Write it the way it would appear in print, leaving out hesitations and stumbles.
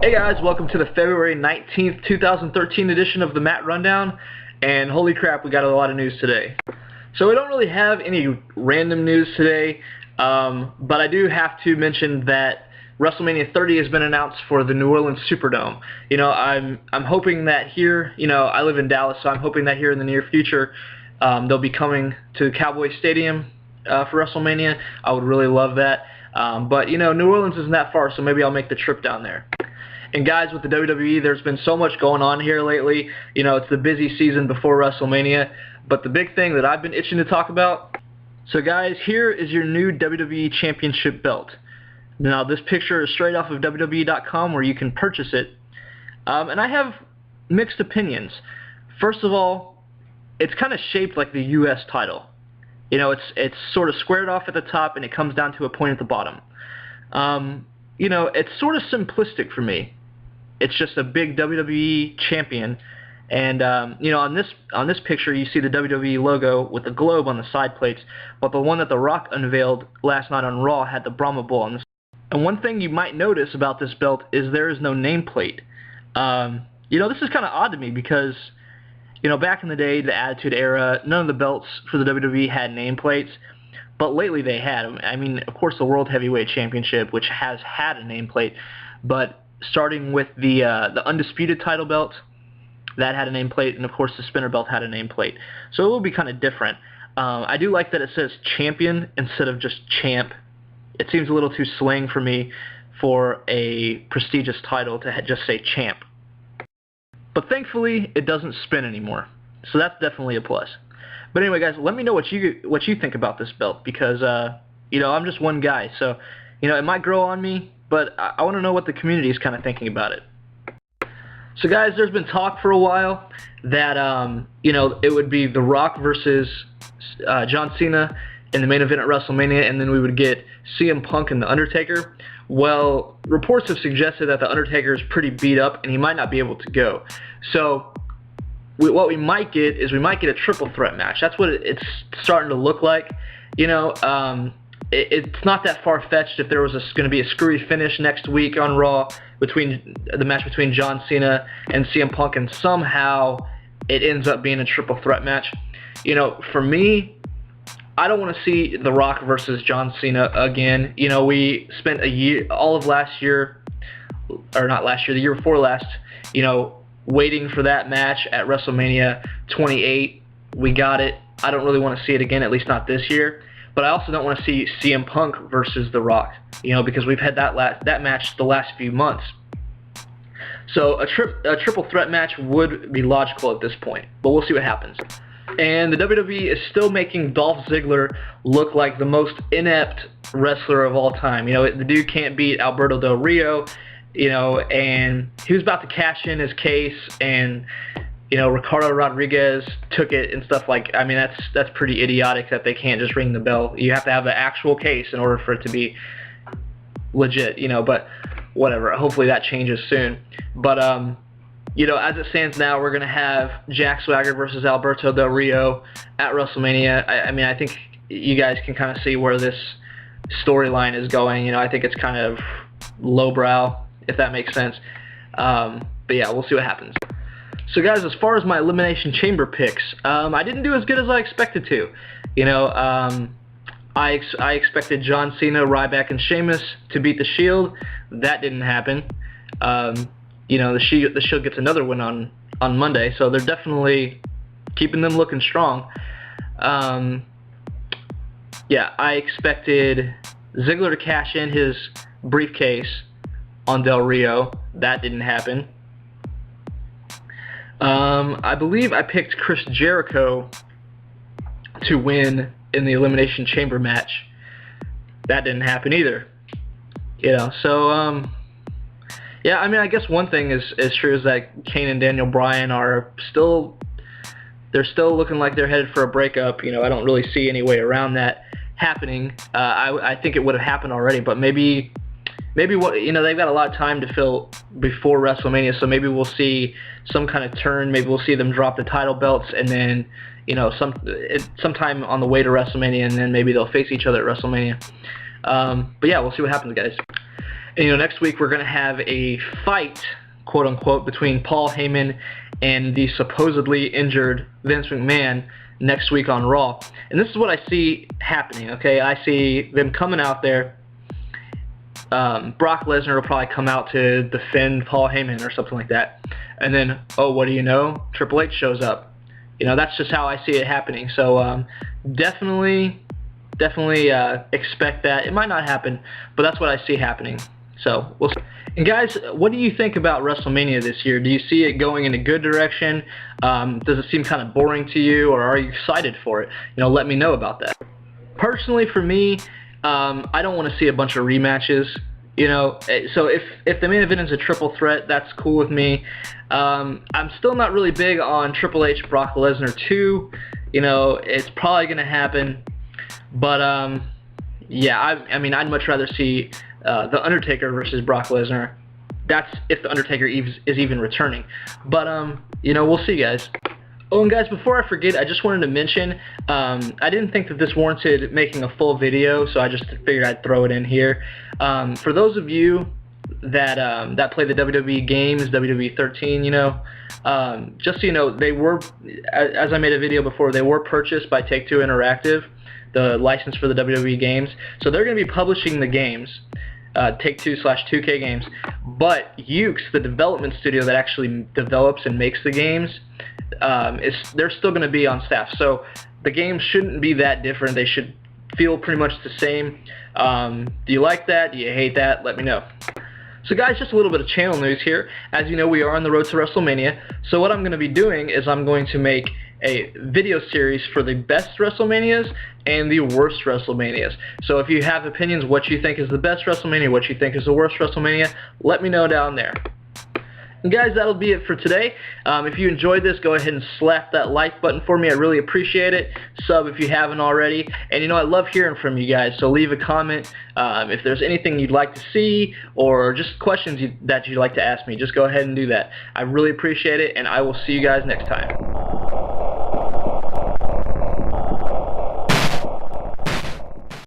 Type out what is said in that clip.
Hey guys, welcome to the February 19th, 2013 edition of the Matt Rundown, and holy crap, we got a lot of news today. So we don't really have any random news today, but I do have to mention that Wrestlemania 30 has been announced for the New Orleans Superdome. You know, I'm hoping that here, you know, I live in Dallas, so I'm hoping that here in the near future, they'll be coming to Cowboy Stadium for Wrestlemania. I would really love that. But, you know, New Orleans isn't that far, so maybe I'll make the trip down there. And guys, with the WWE, there's been so much going on here lately. You know, it's the busy season before WrestleMania. But the big thing that I've been itching to talk about. So guys, here is your new WWE Championship belt. Now, this picture is straight off of WWE.com where you can purchase it. And I have mixed opinions. First of all, it's kind of shaped like the U.S. title. You know, it's sort of squared off at the top and it comes down to a point at the bottom. You know, it's sort of simplistic for me. It's just a big WWE champion, and you know, on this picture you see the WWE logo with the globe on the side plates, but the one that The Rock unveiled last night on Raw had the Brahma Bull on the. And one thing you might notice about this belt is there is no nameplate. You know, this is kind of odd to me because, you know, back in the day, the Attitude Era, none of the belts for the WWE had nameplates, but lately they had them. I mean, of course, the World Heavyweight Championship, which has had a nameplate, but starting with the Undisputed title belt, that had a nameplate, and of course the Spinner belt had a nameplate. So it will be kind of different. I do like that it says champion instead of just champ. It seems a little too slang for me for a prestigious title to just say champ. But thankfully, it doesn't spin anymore. So that's definitely a plus. But anyway, guys, let me know what you think about this belt because, you know, I'm just one guy. So, you know, it might grow on me, but I want to know what the community is kind of thinking about it. So, guys, there's been talk for a while that, you know, it would be The Rock versus John Cena in the main event at WrestleMania, and then we would get CM Punk and The Undertaker. Well, reports have suggested that The Undertaker is pretty beat up, and he might not be able to go. So what we might get is a triple threat match. That's what it's starting to look like. You know, it's not that far-fetched if there was going to be a screwy finish next week on Raw between the match between John Cena and CM Punk, and somehow it ends up being a triple threat match. You know, for me, I don't want to see The Rock versus John Cena again. You know, we spent all of last year, or not last year, the year before last, you know, waiting for that match at WrestleMania 28. We got it. I don't really want to see it again, at least not this year. But I also don't want to see CM Punk versus The Rock, you know, because we've had that match the last few months. So a triple threat match would be logical at this point, but we'll see what happens. And the WWE is still making Dolph Ziggler look like the most inept wrestler of all time. You know, the dude can't beat Alberto Del Rio. You know, and he was about to cash in his case, and, you know, Ricardo Rodriguez took it and stuff like. I mean, that's pretty idiotic that they can't just ring the bell. You have to have the actual case in order for it to be legit, you know. But whatever. Hopefully that changes soon. But you know, as it stands now, we're gonna have Jack Swagger versus Alberto Del Rio at WrestleMania. I mean, I think you guys can kind of see where this storyline is going. You know, I think it's kind of lowbrow, if that makes sense. But yeah, we'll see what happens. So guys, as far as my Elimination Chamber picks, I didn't do as good as I expected to. You know, I expected John Cena, Ryback, and Sheamus to beat The Shield. That didn't happen. You know, the Shield gets another win on Monday, so they're definitely keeping them looking strong. Yeah, I expected Ziggler to cash in his briefcase on Del Rio. That didn't happen. I believe I picked Chris Jericho to win in the Elimination Chamber match. That didn't happen either. You know, so yeah, I mean, I guess one thing is true is that Kane and Daniel Bryan are still looking like they're headed for a breakup. You know, I don't really see any way around that happening. I think it would have happened already, but maybe what, you know, they've got a lot of time to fill before WrestleMania, so maybe we'll see some kind of turn. Maybe we'll see them drop the title belts, and then, you know, sometime on the way to WrestleMania, and then maybe they'll face each other at WrestleMania. But yeah, we'll see what happens, guys. And, next week we're going to have a fight, quote unquote, between Paul Heyman and the supposedly injured Vince McMahon next week on Raw. And this is what I see happening, okay? I see them coming out there. Brock Lesnar will probably come out to defend Paul Heyman or something like that. And then, oh, what do you know? Triple H shows up. That's just how I see it happening. So definitely expect that. It might not happen, but that's what I see happening. So we'll see. And guys, what do you think about WrestleMania this year? Do you see it going in a good direction? Does it seem kind of boring to you, or are you excited for it? Let me know about that. Personally, for me, I don't want to see a bunch of rematches. So if the main event is a triple threat, that's cool with me. I'm still not really big on Triple H Brock Lesnar 2. It's probably going to happen. But, yeah, I mean, I'd much rather see The Undertaker versus Brock Lesnar. That's if The Undertaker is even returning. But, we'll see, guys. Oh, and guys, before I forget, I just wanted to mention, I didn't think that this warranted making a full video, so I just figured I'd throw it in here. For those of you that play the WWE games, WWE 13, just so you know, they were, as I made a video before, they were purchased by Take-Two Interactive, the license for the WWE games. So they're going to be publishing the games, Take-Two/2K games, but Ukes, the development studio that actually develops and makes the games, they're still going to be on staff. So the games shouldn't be that different. They should feel pretty much the same. Do you like that? Do you hate that? Let me know. So guys, just a little bit of channel news here. As you know, we are on the road to WrestleMania. So what I'm going to be doing is I'm going to make a video series for the best WrestleManias and the worst WrestleManias. So if you have opinions, what you think is the best WrestleMania, what you think is the worst WrestleMania, let me know down there. And guys, that'll be it for today. If you enjoyed this, go ahead and slap that like button for me. I really appreciate it. Sub if you haven't already. And I love hearing from you guys, so leave a comment. If there's anything you'd like to see or just questions that you'd like to ask me, just go ahead and do that. I really appreciate it, and I will see you guys next time.